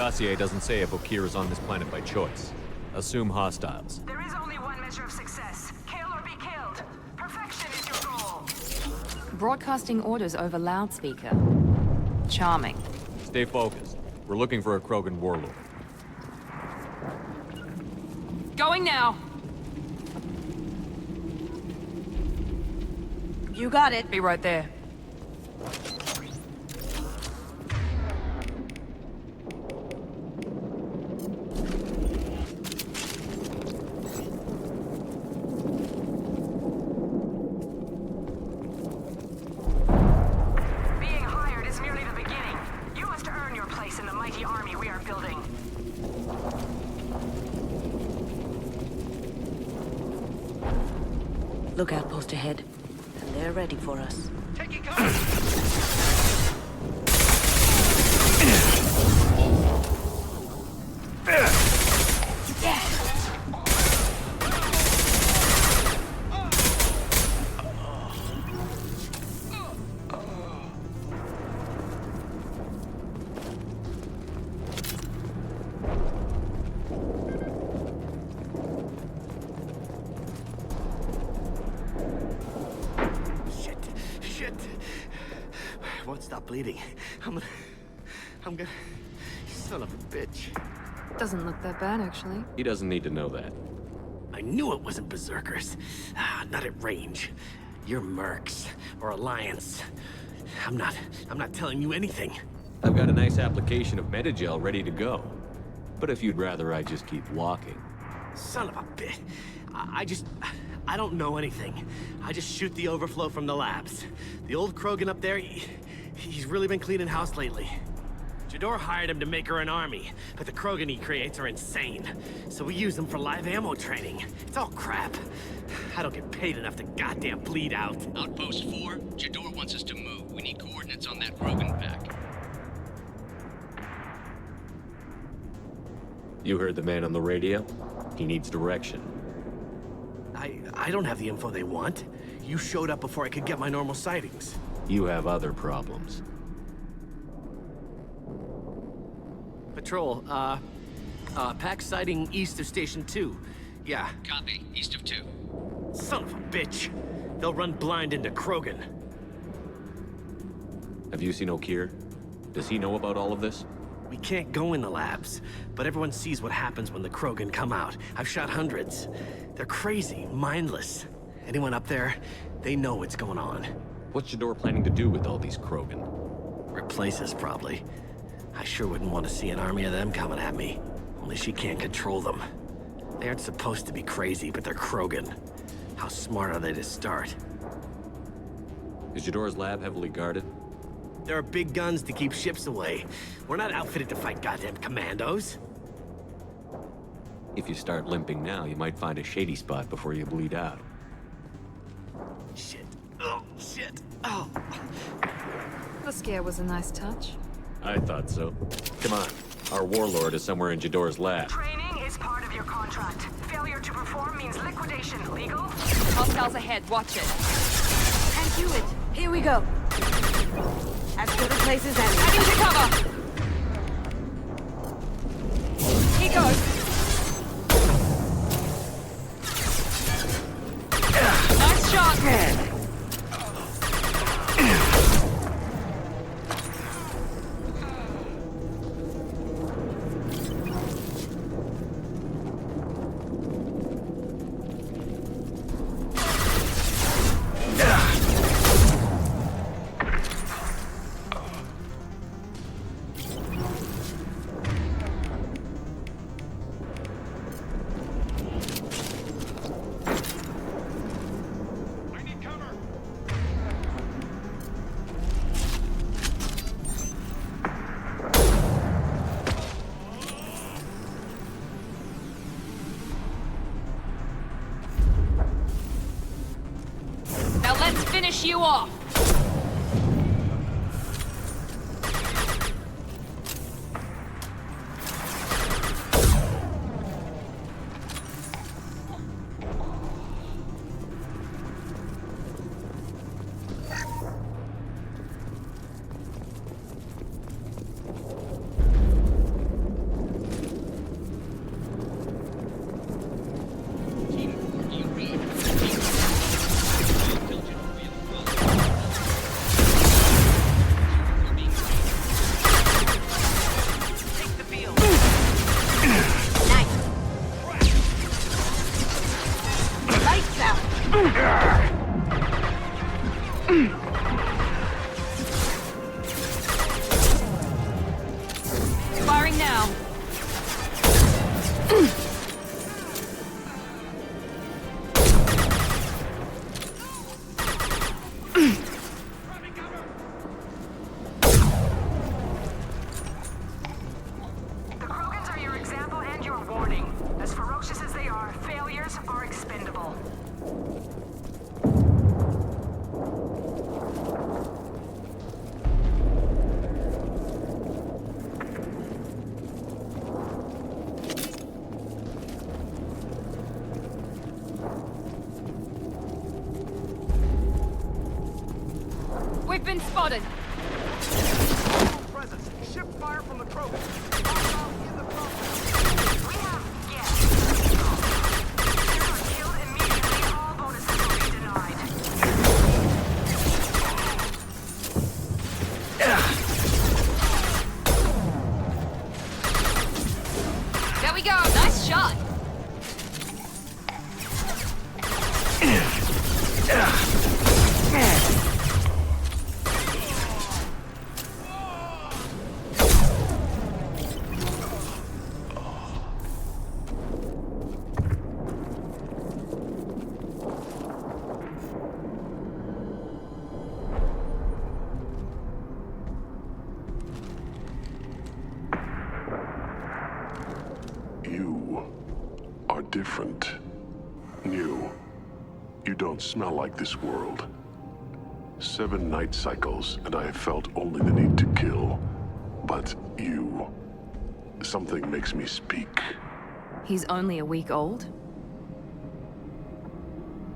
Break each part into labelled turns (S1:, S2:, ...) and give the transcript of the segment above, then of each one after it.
S1: dossier doesn't say if Okeer is on this planet by choice. Assume hostiles.
S2: There is only one measure of success. Kill or be killed. Perfection is your goal.
S3: Broadcasting orders over loudspeaker. Charming.
S1: Stay focused. We're looking for a Krogan warlord.
S3: Going now!
S4: You got it.
S3: Be right there.
S2: Being hired is merely the beginning. You must earn your place in the mighty army we are building.
S4: Lookout post ahead. And they're ready for us.
S5: Taking cover! Won't stop bleeding. I'm gonna... Son of a bitch.
S3: Doesn't look that bad, actually.
S1: He doesn't need to know that.
S5: I knew it wasn't berserkers. Not at range. You're mercs, or Alliance. I'm not telling you anything.
S1: I've got a nice application of Metagel ready to go. But if you'd rather I just keep walking.
S5: Son of a bitch. I don't know anything. I just shoot the overflow from the labs. The old Krogan up there, he's really been cleaning house lately. Jador hired him to make her an army, but the Krogan he creates are insane. So we use them for live ammo training. It's all crap. I don't get paid enough to goddamn bleed out.
S6: Outpost 4, Jador wants us to move. We need coordinates on that Krogan pack.
S1: You heard the man on the radio? He needs direction.
S5: I don't have the info they want. You showed up before I could get my normal sightings.
S1: You have other problems.
S5: Patrol, pack sighting east of Station 2. Yeah.
S6: Copy. East of 2.
S5: Son of a bitch. They'll run blind into Krogan.
S1: Have you seen Okeer? Does he know about all of this?
S5: We can't go in the labs, but everyone sees what happens when the Krogan come out. I've shot hundreds. They're crazy, mindless. Anyone up there, they know what's going on.
S1: What's Jador planning to do with all these Krogan?
S5: Replace us, probably. I sure wouldn't want to see an army of them coming at me. Only she can't control them. They aren't supposed to be crazy, but they're Krogan. How smart are they to start?
S1: Is Jador's lab heavily guarded?
S5: There are big guns to keep ships away. We're not outfitted to fight goddamn commandos.
S1: If you start limping now, you might find a shady spot before you bleed out.
S5: Shit. Oh, shit. Oh.
S3: The scare was a nice touch.
S1: I thought so. Come on. Our warlord is somewhere in Jador's lab.
S2: Training is part of your contract. Failure to perform means liquidation. Legal?
S3: Hostiles ahead, watch it.
S4: Can't do it. Here we go. As good a place as any.
S3: Heading to cover! Here goes. Nice shot! Finish you off! Firing now.
S2: The Krogans are your example and your warning. As ferocious as they are, failures are expendable.
S3: We've been spotted.
S7: Presence. Ship fire from the Krogan. In the
S2: We have guests. If you are killed immediately, all bonuses will be denied.
S3: There we go. Nice shot.
S8: You are different. New. You don't smell like this world. 7 night cycles, and I have felt only the need to kill. But you... something makes me speak.
S4: He's only a week old?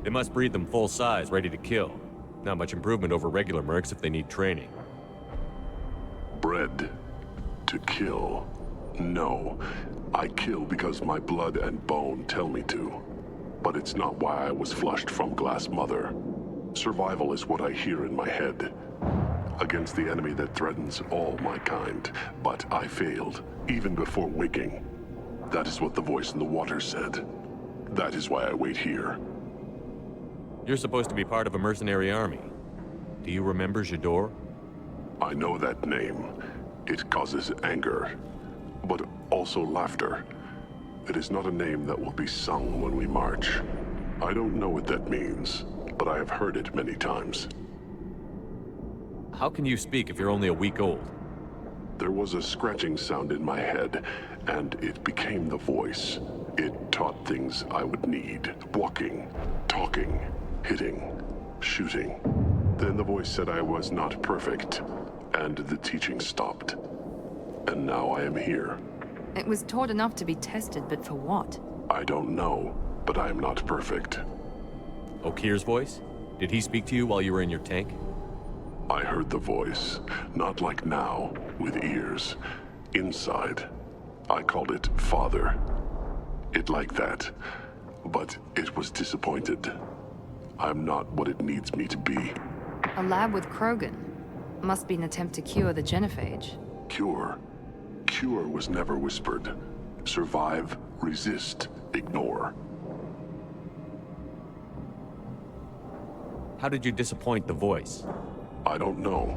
S1: They must breed them full size, ready to kill. Not much improvement over regular mercs if they need training.
S8: Bred to kill. No. I kill because my blood and bone tell me to. But it's not why I was flushed from Glass Mother. Survival is what I hear in my head. Against the enemy that threatens all my kind. But I failed, even before waking. That is what the voice in the water said. That is why I wait here.
S1: You're supposed to be part of a mercenary army. Do you remember Jador?
S8: I know that name. It causes anger, but also laughter. It is not a name that will be sung when we march. I don't know what that means, but I have heard it many times.
S1: How can you speak if you're only a week old?
S8: There was a scratching sound in my head, and it became the voice. It taught things I would need. Walking, talking, hitting, shooting. Then the voice said I was not perfect, and the teaching stopped. And now I am here.
S4: It was taught enough to be tested, but for what?
S8: I don't know, but I am not perfect.
S1: Okeer's voice? Did he speak to you while you were in your tank?
S8: I heard the voice, not like now, with ears. Inside. I called it Father. It like that, but it was disappointed. I'm not what it needs me to be.
S4: A lab with Krogan. Must be an attempt to cure the genophage.
S8: Cure. Cure was never whispered. Survive, resist, ignore.
S1: How did you disappoint the voice?
S8: I don't know.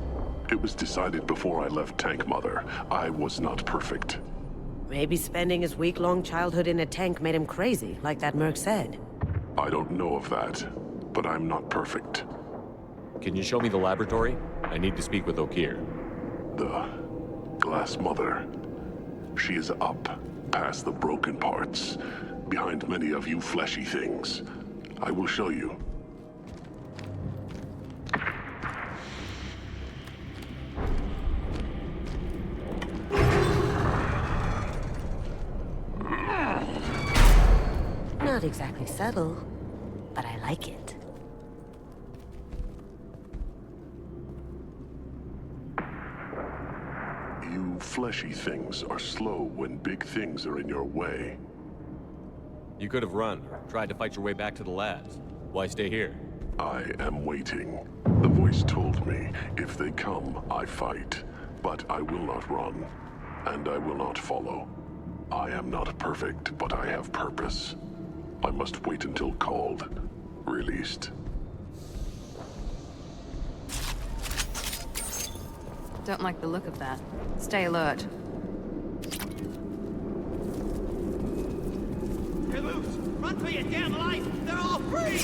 S8: It was decided before I left Tank Mother. I was not perfect.
S9: Maybe spending his week-long childhood in a tank made him crazy, like that merc said.
S8: I don't know of that, but I'm not perfect.
S1: Can you show me the laboratory? I need to speak with Okeer.
S8: The Glass Mother. She is up, past the broken parts, behind many of you fleshy things. I will show you.
S9: Not exactly subtle, but I like it.
S8: You fleshy things are slow when big things are in your way.
S1: You could have run, or tried to fight your way back to the labs. Why stay here?
S8: I am waiting. The voice told me, if they come, I fight. But I will not run, and I will not follow. I am not perfect, but I have purpose. I must wait until called, released.
S3: Don't like the look of that. Stay alert.
S7: They're loose! Run for your damn life! They're all free!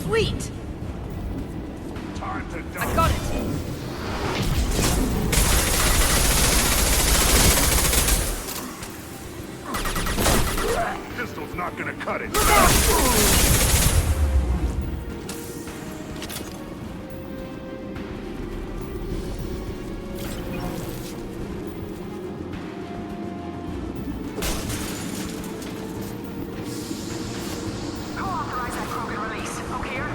S4: Sweet!
S7: Time to die.
S4: I got it!
S8: Pistol's not gonna cut it.
S2: Who authorized that Krogan release? Okeer?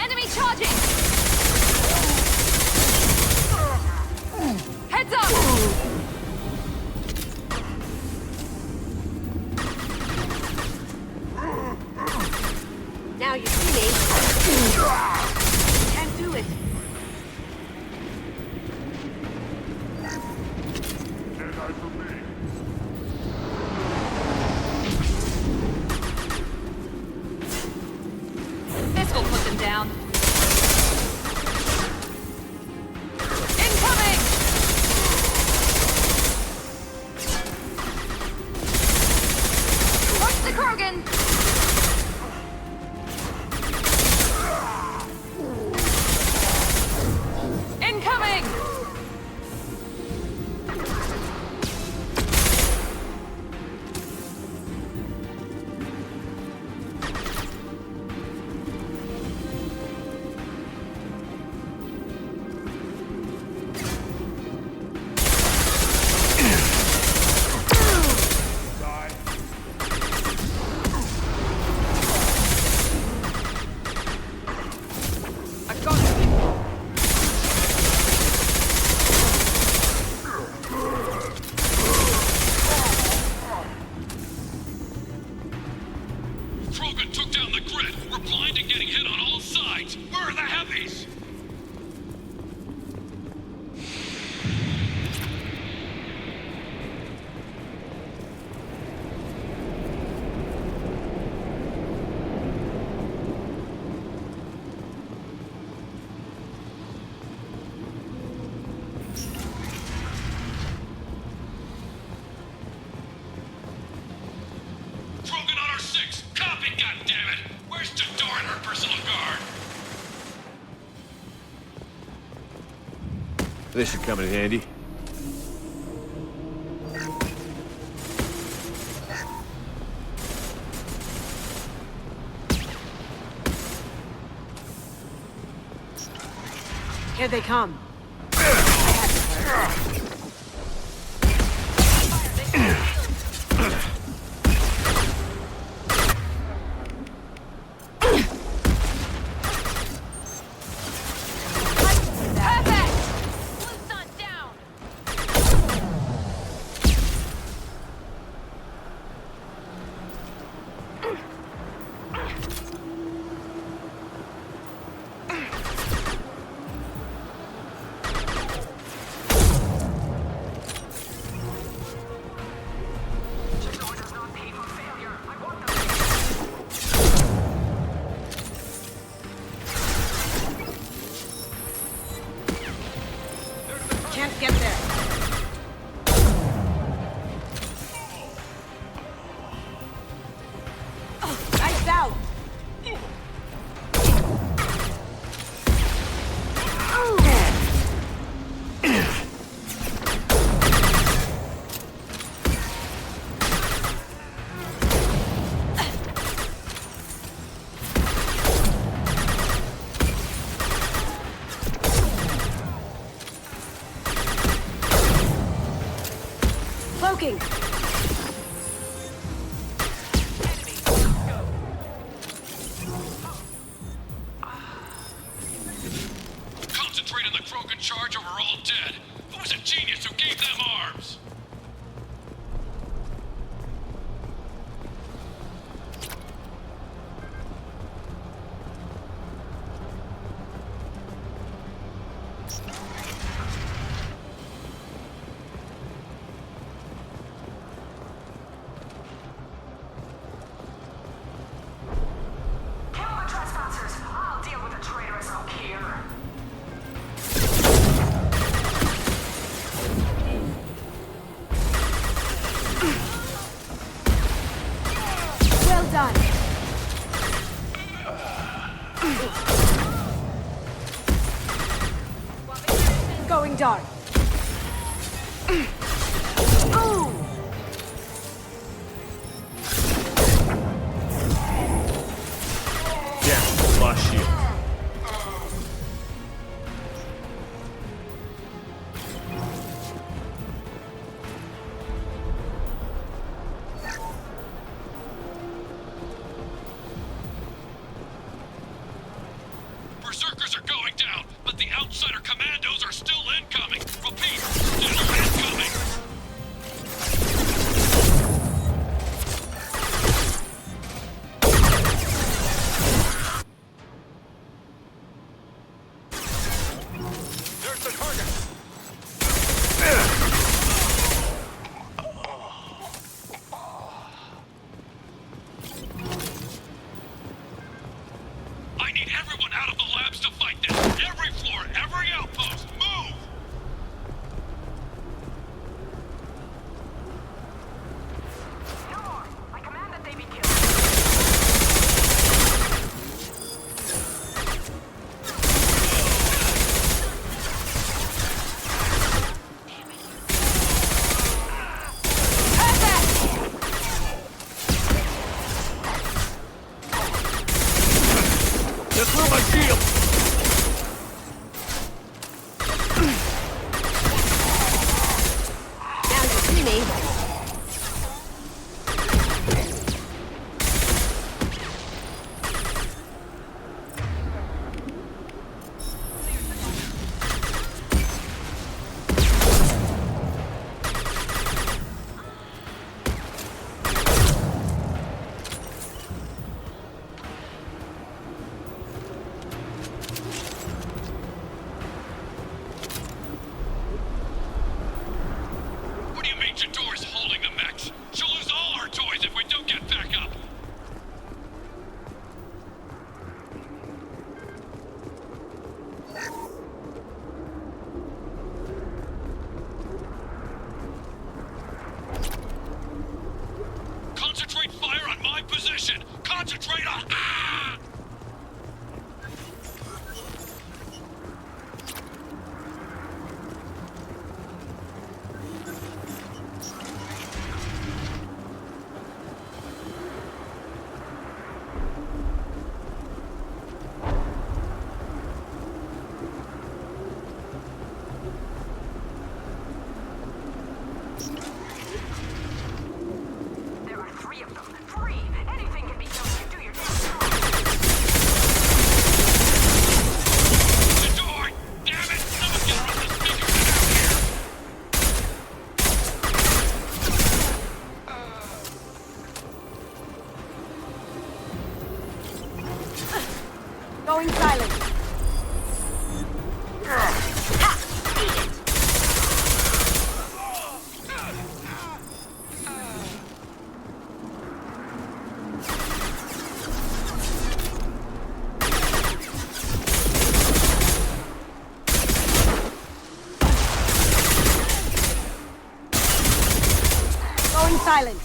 S3: Enemy charging! Heads up!
S4: Now you see me. Can't do it.
S8: Jedi for me.
S3: This will put them down. Incoming! Watch the Krogan! Incoming! I got it!
S6: Krogan took down the grid. We're blind and getting hit on all sides. Where are the heavies? Krogan on our 6. Copy, goddammit! Where's Jador and her personal guard?
S1: This should come in handy.
S4: Here they come.
S3: Perfect! Blue's on down!
S2: Jador does not pay for failure. I want them.
S4: Can't get there. Nice out. Cloaking.
S6: Concentrate on the Krogan charge or we're all dead. Who was a genius who gave them arms?
S4: Well done. Going dark. Oh!
S10: Yeah, lost shield.
S6: Berserkers are going down, but the outsider commandos are still incoming. Repeat, still incoming. There's the target. I need everyone out of the labs to fight this. Every floor, every outpost, move!
S2: No more. I command that they be killed.
S10: Just throw my shield!
S9: Now you see me.
S6: What do you mean Jador's holding the mechs? She'll lose all her toys if we don't get back up. Concentrate fire on my position! Concentrate on... Ah!
S2: There are 3 of them. 3! Anything can be done if you do your damn job.
S6: Jador! Damn it! Someone get rid of the speakers and out here!
S4: Going silent. Going silent.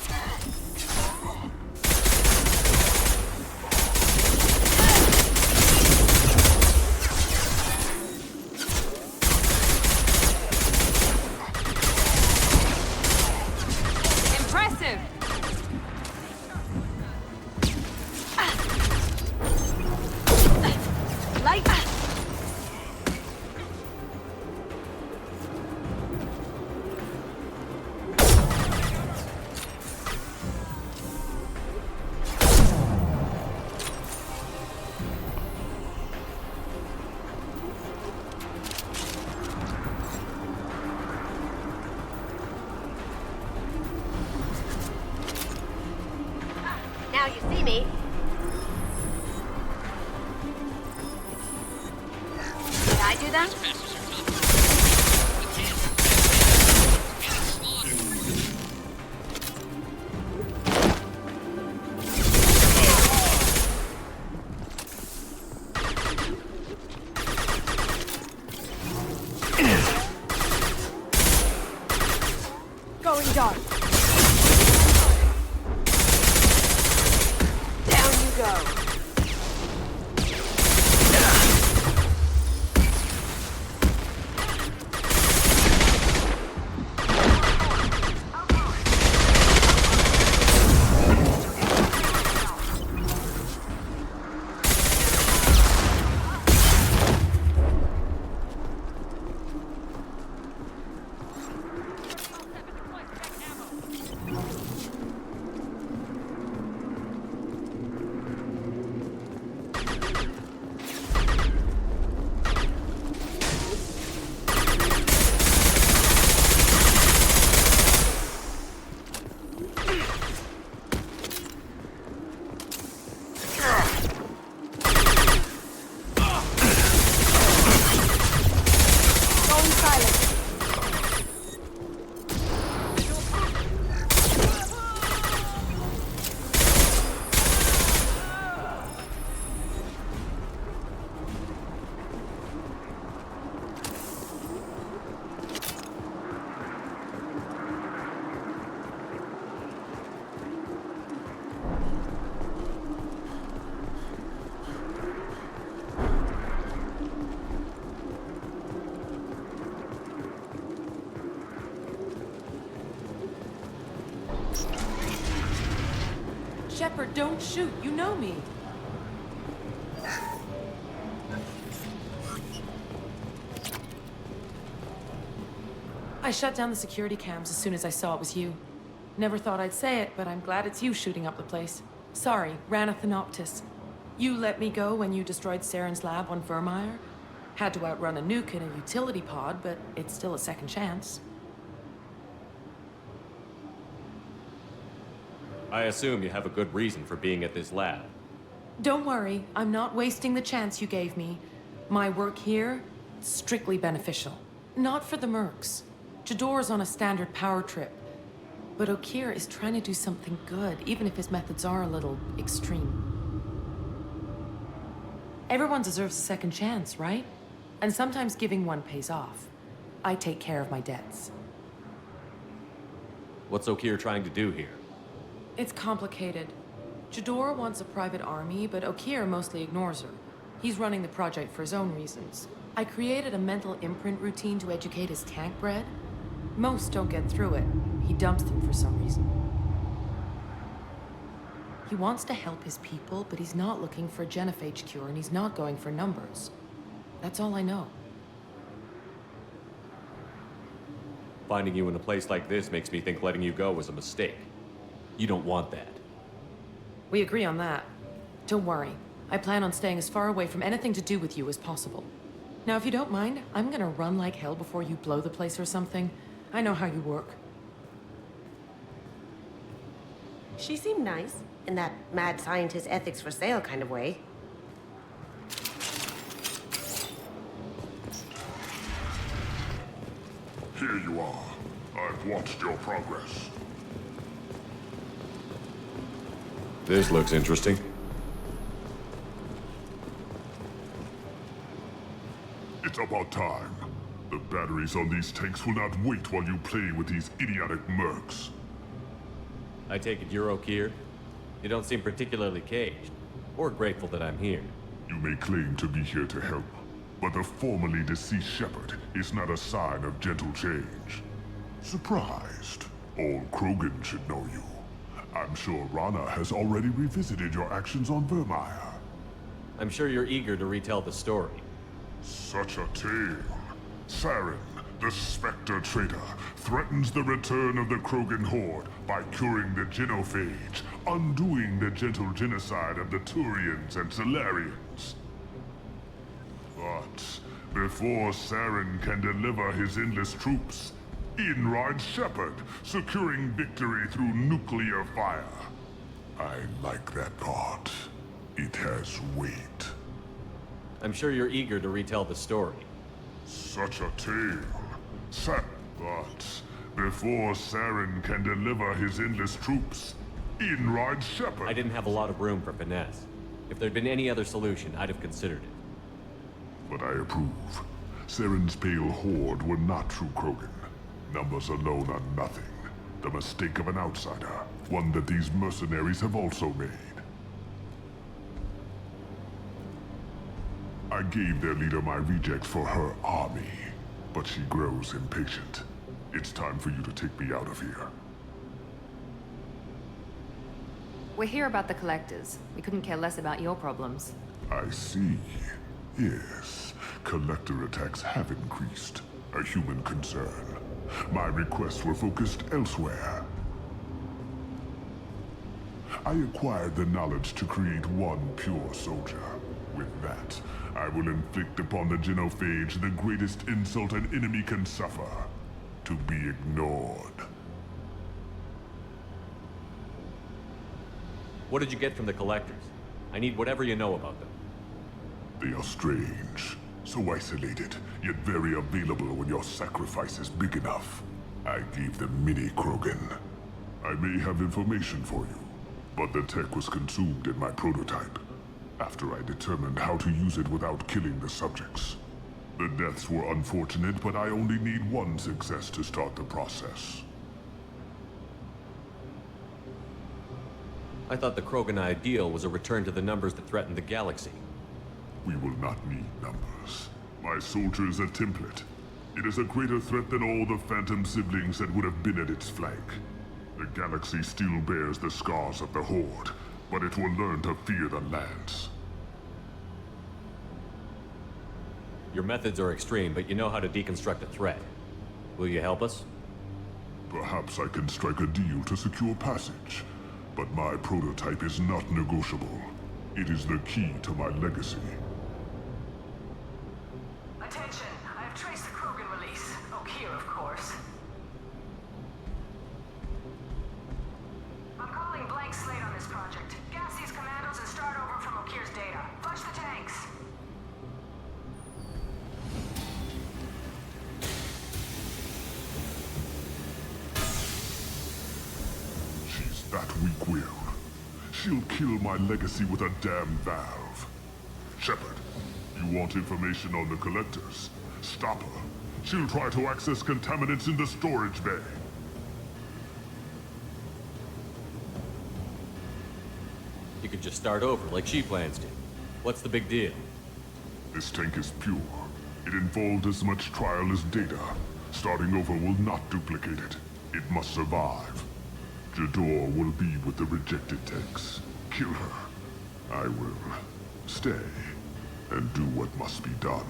S3: Impressive!
S4: Light.
S9: Now you see me. Did I do that?
S6: Passes are tough. The cancer. Getting slaughtered.
S4: Going dark. go.
S3: Shepard, don't shoot. You know me. I shut down the security cams as soon as I saw it was you. Never thought I'd say it, but I'm glad it's you shooting up the place. Sorry, ran a Thanoptis. You let me go when you destroyed Saren's lab on Vermeer. Had to outrun a nuke in a utility pod, but it's still a second chance.
S1: I assume you have a good reason for being at this lab.
S3: Don't worry, I'm not wasting the chance you gave me. My work here, strictly beneficial. Not for the mercs. Jador's on a standard power trip. But Okeer is trying to do something good, even if his methods are a little extreme. Everyone deserves a second chance, right? And sometimes giving one pays off. I take care of my debts.
S1: What's Okeer trying to do here?
S3: It's complicated. Jador wants a private army, but Okeer mostly ignores her. He's running the project for his own reasons. I created a mental imprint routine to educate his tank bred. Most don't get through it. He dumps them for some reason. He wants to help his people, but he's not looking for a genophage cure, and he's not going for numbers. That's all I know.
S1: Finding you in a place like this makes me think letting you go was a mistake. You don't want that.
S3: We agree on that. Don't worry. I plan on staying as far away from anything to do with you as possible. Now, if you don't mind, I'm gonna run like hell before you blow the place or something. I know how you work.
S9: She seemed nice, in that mad scientist ethics for sale kind of way.
S8: Here you are. I've watched your progress.
S1: This looks interesting.
S8: It's about time. The batteries on these tanks will not wait while you play with these idiotic mercs.
S1: I take it you're Okeer? You don't seem particularly caged, or grateful that I'm here.
S8: You may claim to be here to help, but the formerly deceased Shepard is not a sign of gentle change. Surprised? All Krogan should know you. I'm sure Rana has already revisited your actions on Vermeer.
S1: I'm sure you're eager to retell the story.
S8: Such a tale. Saren, the Spectre traitor, threatens the return of the Krogan horde by curing the genophage, undoing the gentle genocide of the Turians and Solarians. But before Saren can deliver his endless troops, in rides Shepard, securing victory through nuclear fire. I like that part. It has weight.
S1: I'm sure you're eager to retell the story.
S8: Such a tale. But before Saren can deliver his endless troops, in rides Shepard.
S1: I didn't have a lot of room for finesse. If there'd been any other solution, I'd have considered it.
S8: But I approve. Saren's pale horde were not true Krogan. Numbers alone are nothing. The mistake of an outsider. One that these mercenaries have also made. I gave their leader my reject for her army, but she grows impatient. It's time for you to take me out of here.
S11: We're here about the collectors. We couldn't care less about your problems.
S8: I see. Yes, collector attacks have increased. A human concern. My requests were focused elsewhere. I acquired the knowledge to create one pure soldier. With that, I will inflict upon the genophage the greatest insult an enemy can suffer. To be ignored.
S1: What did you get from the collectors? I need whatever you know about them.
S8: They are strange. So isolated, yet very available when your sacrifice is big enough. I gave them mini Krogan. I may have information for you, but the tech was consumed in my prototype, after I determined how to use it without killing the subjects. The deaths were unfortunate, but I only need one success to start the process.
S1: I thought the Krogan ideal was a return to the numbers that threatened the galaxy.
S8: We will not need numbers. My soldier is a template. It is a greater threat than all the phantom siblings that would have been at its flank. The galaxy still bears the scars of the Horde, but it will learn to fear the lands.
S1: Your methods are extreme, but you know how to deconstruct a threat. Will you help us?
S8: Perhaps I can strike a deal to secure passage, but my prototype is not negotiable. It is the key to my legacy.
S2: Attention, I have traced the Krogan release. Okeer, of course. I'm calling blank slate on this project. Gas these commandos and start over from Okeer's data. Flush the tanks.
S8: She's that weak-willed. She'll kill my legacy with a damn valve. Shepard, you want information on the collectors? Stop her. She'll try to access contaminants in the storage bay.
S1: You could just start over, like she plans to. What's the big deal?
S8: This tank is pure. It involved as much trial as data. Starting over will not duplicate it. It must survive. Jador will be with the rejected tanks. Kill her. I will stay and do what must be done.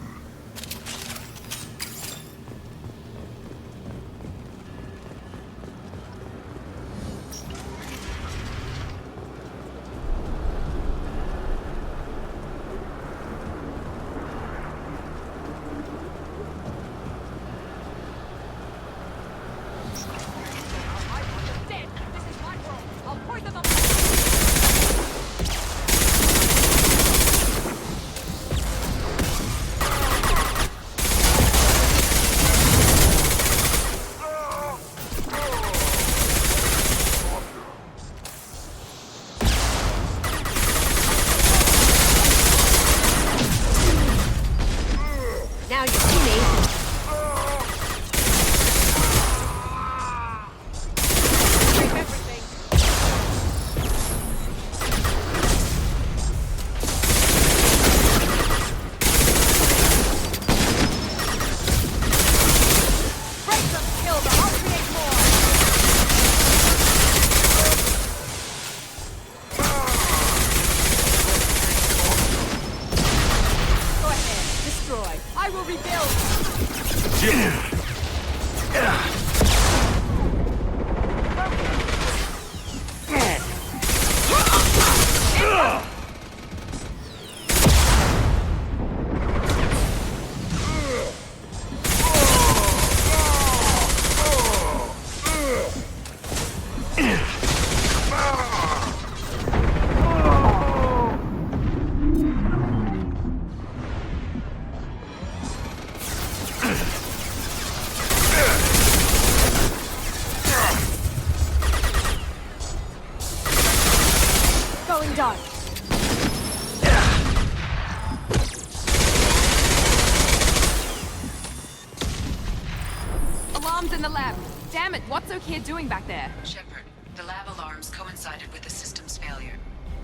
S11: Alarms in the lab. Damn it, what's Okeer doing back there?
S12: Shepard, the lab alarms coincided with the system's failure.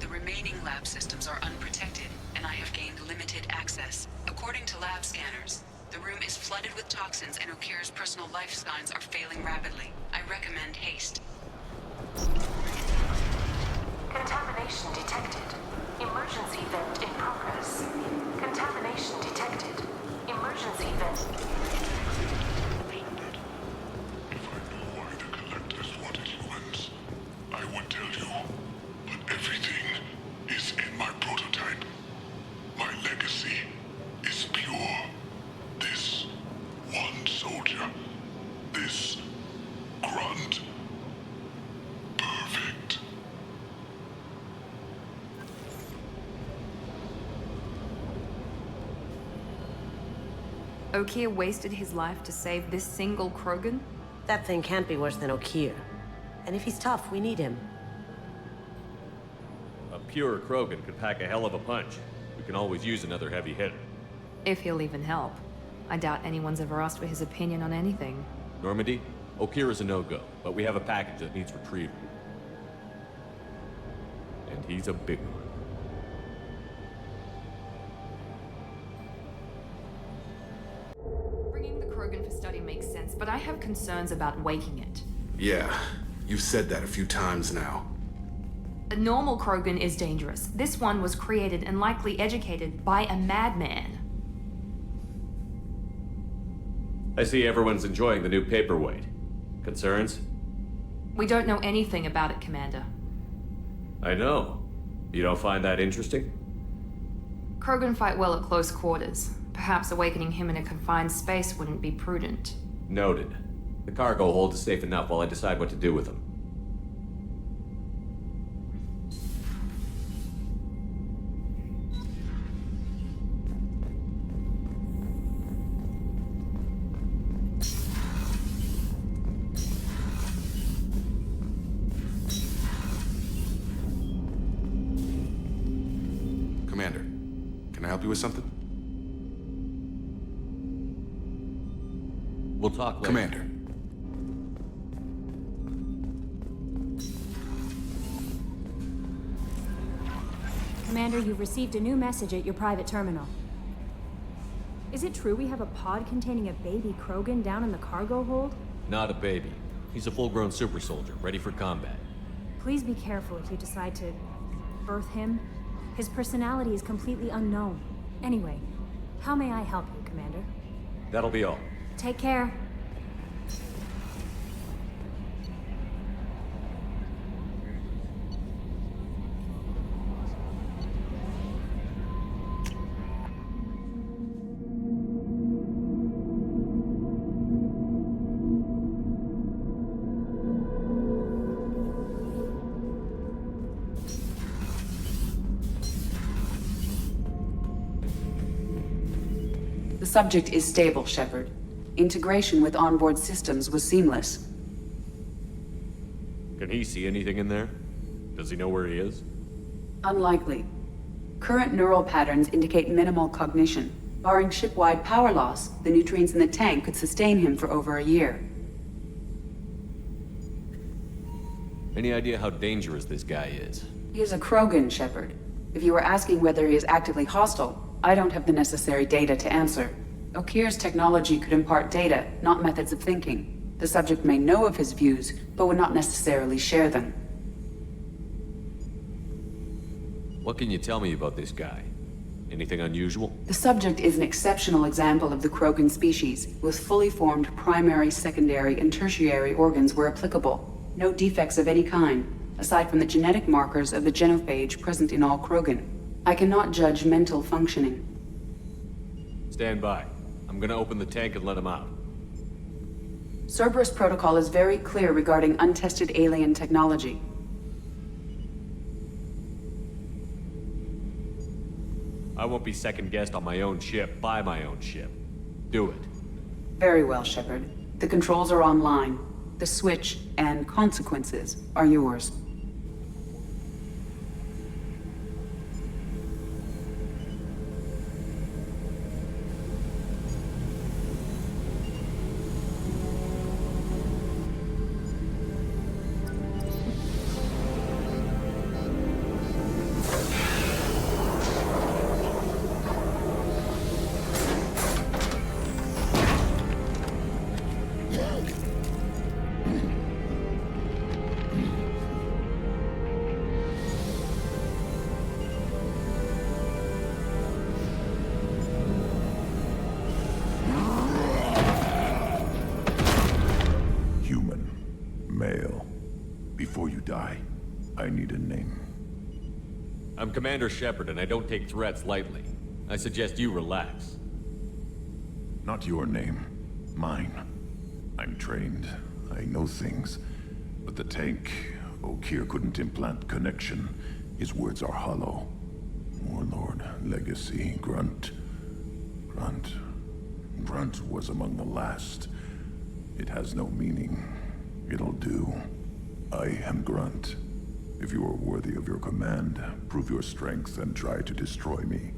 S12: The remaining lab systems are unprotected, and I have gained limited access. According to lab scanners, the room is flooded with toxins and Okeer's personal life signs are failing rapidly. I recommend haste.
S2: Contamination detected. Emergency vent in progress. Contamination detected. Emergency vent.
S8: If I knew why the collectors wanted humans, I would tell you. But everything is in my prototype. My legacy is pure. This one soldier. This grunt. Perfect.
S11: Okeer wasted his life to save this single Krogan?
S9: That thing can't be worse than Okeer. And if he's tough, we need him.
S1: A pure Krogan could pack a hell of a punch. We can always use another heavy hitter.
S11: If he'll even help. I doubt anyone's ever asked for his opinion on anything.
S1: Normandy, Okeer is a no-go, but we have a package that needs retrieval. And he's a big one.
S11: Bringing the Krogan for study makes sense, but I have concerns about waking it.
S13: Yeah, you've said that a few times now.
S11: A normal Krogan is dangerous. This one was created and likely educated by a madman.
S1: I see everyone's enjoying the new paperweight. Concerns?
S11: We don't know anything about it, Commander.
S1: I know. You don't find that interesting?
S11: Krogan fight well at close quarters. Perhaps awakening him in a confined space wouldn't be prudent.
S1: Noted. The cargo hold is safe enough while I decide what to do with him.
S13: Commander, can I help you with something?
S1: We'll talk later.
S13: Commander.
S14: Commander, you've received a new message at your private terminal. Is it true we have a pod containing a baby Krogan down in the cargo hold?
S1: Not a baby. He's a full-grown super soldier, ready for combat.
S14: Please be careful if you decide to birth him. His personality is completely unknown. Anyway, how may I help you, Commander?
S1: That'll be all.
S14: Take care.
S12: The subject is stable, Shepard. Integration with onboard systems was seamless.
S1: Can he see anything in there? Does he know where he is?
S12: Unlikely. Current neural patterns indicate minimal cognition. Barring ship-wide power loss, the nutrients in the tank could sustain him for over a year.
S1: Any idea how dangerous this guy is?
S12: He is a Krogan, Shepard. If you were asking whether he is actively hostile, I don't have the necessary data to answer. Okeer's technology could impart data, not methods of thinking. The subject may know of his views, but would not necessarily share them.
S1: What can you tell me about this guy? Anything unusual?
S12: The subject is an exceptional example of the Krogan species, with fully formed primary, secondary, and tertiary organs where applicable. No defects of any kind, aside from the genetic markers of the genophage present in all Krogan. I cannot judge mental functioning.
S1: Stand by. I'm gonna open the tank and let him out.
S12: Cerberus protocol is very clear regarding untested alien technology.
S1: I won't be second-guessed on my own ship, by my own ship. Do it.
S12: Very well, Shepard. The controls are online. The switch and consequences are yours.
S15: Hail. Before you die, I need a name.
S1: I'm Commander Shepard, and I don't take threats lightly. I suggest you relax.
S15: Not your name. Mine. I'm trained. I know things. But the tank, Okeer couldn't implant connection. His words are hollow. Warlord, legacy, Grunt. Grunt was among the last. It has no meaning. It'll do. I am Grunt. If you are worthy of your command, prove your strength and try to destroy me.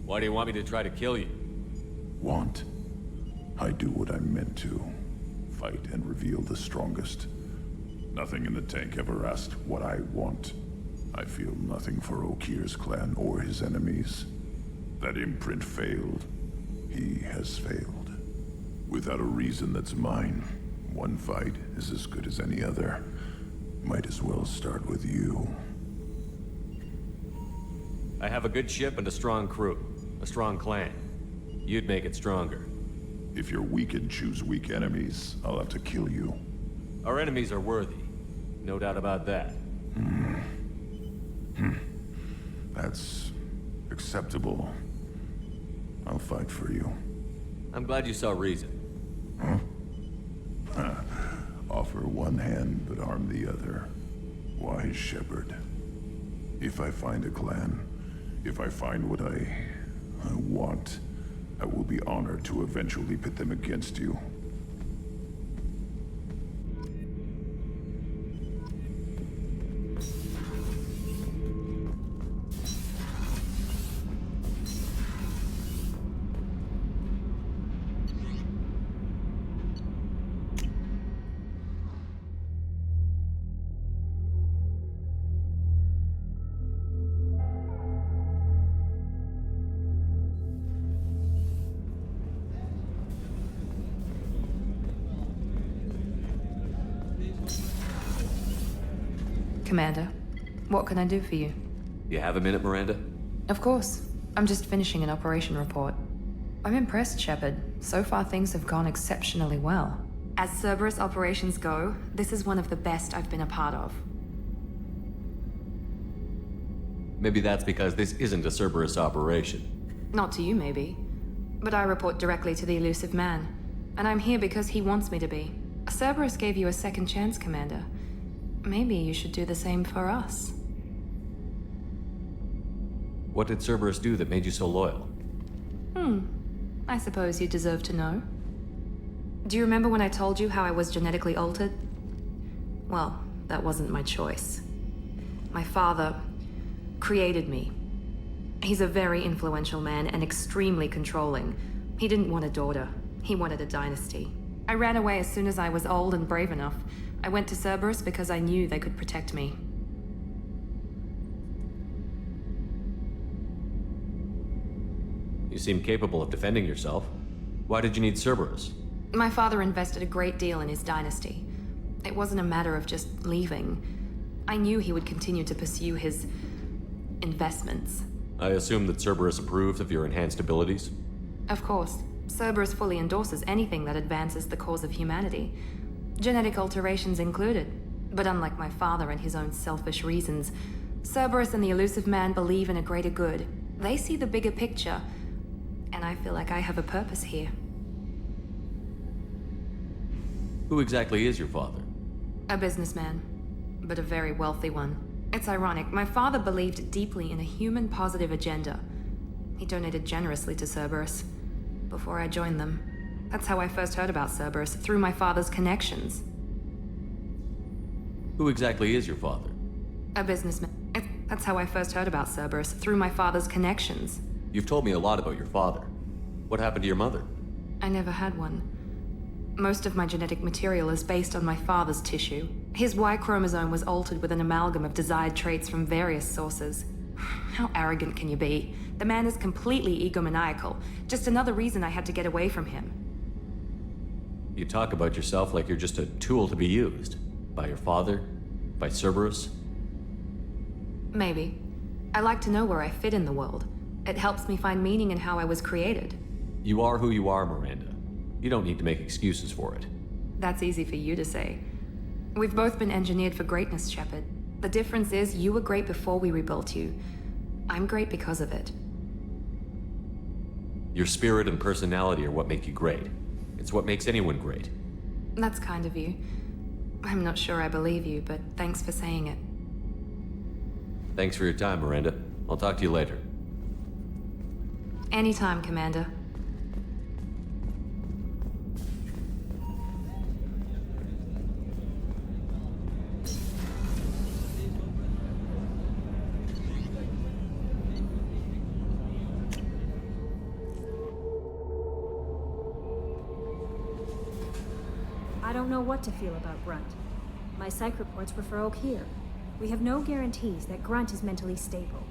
S1: Why do you want me to try to kill you?
S15: Want? I do what I'm meant to. Fight and reveal the strongest. Nothing in the tank ever asked what I want. I feel nothing for Okeer's clan or his enemies. That imprint failed. He has failed. Without a reason that's mine, one fight is as good as any other. Might as well start with you.
S1: I have a good ship and a strong crew. A strong clan. You'd make it stronger.
S15: If you're weak and choose weak enemies, I'll have to kill you.
S1: Our enemies are worthy. No doubt about that.
S15: That's acceptable. I'll fight for you.
S1: I'm glad you saw reason.
S15: Huh? Offer one hand, but arm the other. Wise Shepherd. If I find a clan, if I find what I want, I will be honored to eventually pit them against you.
S11: Commander, what can I do for you?
S1: You have a minute, Miranda?
S11: Of course. I'm just finishing an operation report. I'm impressed, Shepard. So far things have gone exceptionally well. As Cerberus operations go, this is one of the best I've been a part of.
S1: Maybe that's because this isn't a Cerberus operation.
S11: Not to you, maybe. But I report directly to the elusive man. And I'm here because he wants me to be. Cerberus gave you a second chance, Commander. Maybe you should do the same for us.
S1: What did Cerberus do that made you so loyal?
S11: I suppose you deserve to know. Do you remember when I told you how I was genetically altered? Well, that wasn't my choice. My father created me. He's a very influential man and extremely controlling. He didn't want a daughter. He wanted a dynasty. I ran away as soon as I was old and brave enough. I went to Cerberus because I knew they could protect me.
S1: You seem capable of defending yourself. Why did you need Cerberus?
S11: My father invested a great deal in his dynasty. It wasn't a matter of just leaving. I knew he would continue to pursue his investments.
S1: I assume that Cerberus approves of your enhanced abilities?
S11: Of course. Cerberus fully endorses anything that advances the cause of humanity. Genetic alterations included. But unlike my father and his own selfish reasons, Cerberus and the elusive man believe in a greater good. They see the bigger picture, and I feel like I have a purpose here.
S1: Who exactly is your father?
S11: A businessman, but a very wealthy one. It's ironic, my father believed deeply in a human-positive agenda. He donated generously to Cerberus before I joined them. That's how I first heard about Cerberus, through my father's connections.
S1: Who exactly is your father?
S11: A businessman. That's how I first heard about Cerberus, through my father's connections.
S1: You've told me a lot about your father. What happened to your mother?
S11: I never had one. Most of my genetic material is based on my father's tissue. His Y chromosome was altered with an amalgam of desired traits from various sources. How arrogant can you be? The man is completely egomaniacal. Just another reason I had to get away from him.
S1: You talk about yourself like you're just a tool to be used. By your father? By Cerberus?
S11: Maybe. I like to know where I fit in the world. It helps me find meaning in how I was created.
S1: You are who you are, Miranda. You don't need to make excuses for it.
S11: That's easy for you to say. We've both been engineered for greatness, Shepard. The difference is you were great before we rebuilt you. I'm great because of it.
S1: Your spirit and personality are what make you great. It's what makes anyone great.
S11: That's kind of you. I'm not sure I believe you, but thanks for saying it.
S1: Thanks for your time, Miranda. I'll talk to you later.
S11: Anytime, Commander.
S14: I don't know what to feel about Grunt. My psych reports were for Okeer. We have no guarantees that Grunt is mentally stable.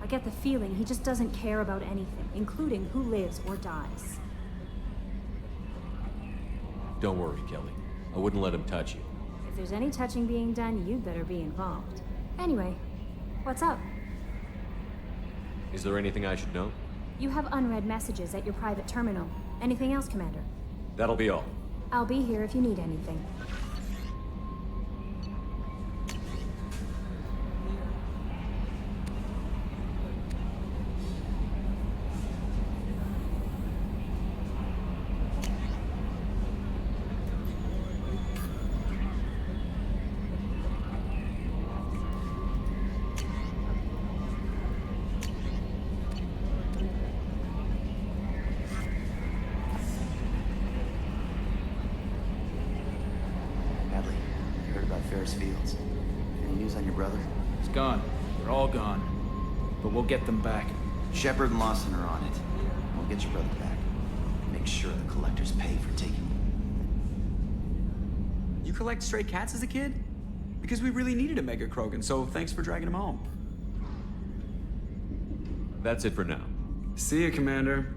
S14: I get the feeling he just doesn't care about anything, including who lives or dies.
S1: Don't worry, Kelly. I wouldn't let him touch you.
S14: If there's any touching being done, you'd better be involved. Anyway, what's up?
S1: Is there anything I should know?
S14: You have unread messages at your private terminal. Anything else, Commander?
S1: That'll be all.
S14: I'll be here if you need anything.
S16: Fields. Any news on your brother?
S17: He's gone. They're all gone. But we'll get them back.
S16: Shepard and Lawson are on it. We'll get your brother back. Make sure the collectors pay for taking him.
S18: You collect stray cats as a kid? Because we really needed a Mega Krogan, so thanks for dragging him home.
S1: That's it for now.
S18: See you, Commander.